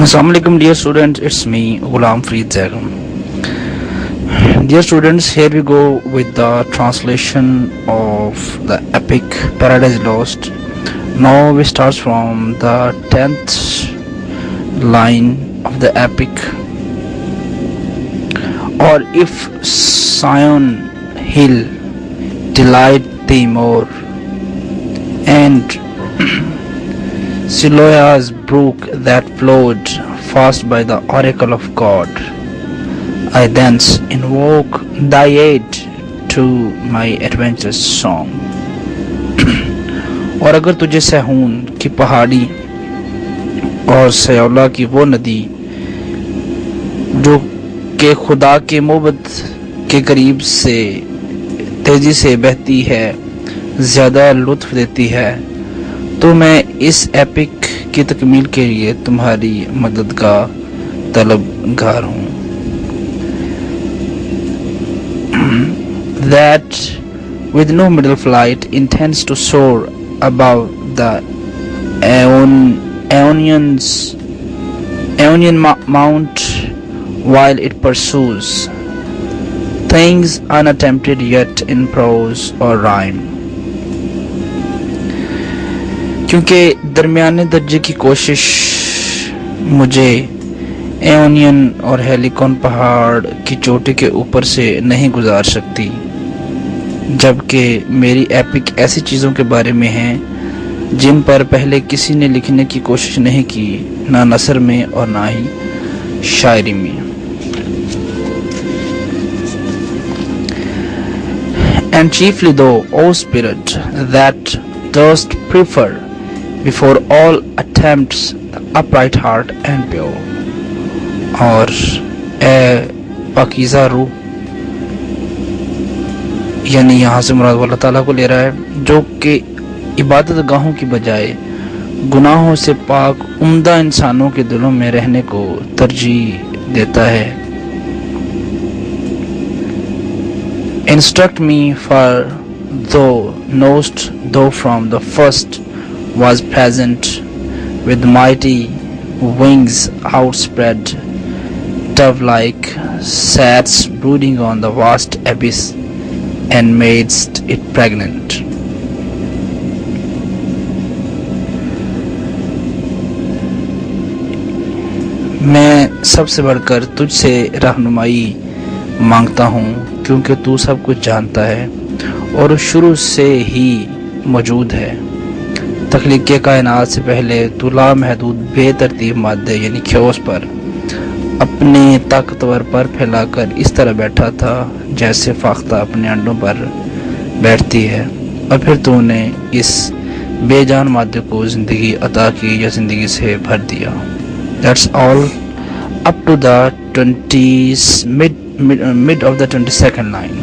Assalamualaikum dear students, it's me Ghulam Fareed Zagham. Dear students, here we go with the translation of the epic Paradise Lost. Now we start from the 10th line of the epic. Or if Sion Hill delight thee more, and Siloa's brook that flowed fast by the oracle of God, I thence invoke thy aid to my adventurous song. और अगर तुझे सहून की पहाड़ी और सयोला की वो नदी जो के खुदा के मोहब्बत के करीब से तेजी से बहती है ज़्यादा लुत्फ देती है, तो मैं इस एपिक की तकमील के लिए तुम्हारी मदद का तलबगार हूँ. That with no middle flight intends to soar above the Aeonian mount while it pursues things unattempted yet in prose or rhyme. क्योंकि दरमियाने दर्जे की कोशिश मुझे एओनियन और हेलिकॉन पहाड़ की चोटी के ऊपर से नहीं गुजार सकती, जबकि मेरी एपिक ऐसी चीज़ों के बारे में है जिन पर पहले किसी ने लिखने की कोशिश नहीं की, ना नसर में और ना ही शायरी में. And chiefly thou, O spirit, that dost prefer before all attempts the upright heart and pure. और ए पाकीज़ा रूह, यानी यहाँ से मुराद अल्लाह ताला को ले रहा है, जो कि इबादत गाहों की बजाय गुनाहों से पाक उम्दा इंसानों के दिलों में रहने को तरजीह देता है. Instruct me, for thou knowest, thou from the first was present with mighty wings outspread, dove-like, sats brooding on the vast abyss and madest it pregnant. मैं सबसे बढ़कर तुझसे रहनुमाई मांगता हूँ, क्योंकि तू सब कुछ जानता है और शुरू से ही मौजूद है. तख्लीक कायनात से पहले तू लामहदूद बेतरतीब मादे यानी ख्योस पर अपने ताकतवर पर फैलाकर इस तरह बैठा था जैसे फाख्ता अपने अंडों पर बैठती है, और फिर तूने इस बेजान मादे को ज़िंदगी अता की या ज़िंदगी से भर दिया. That's all up to the mid of the 22nd line.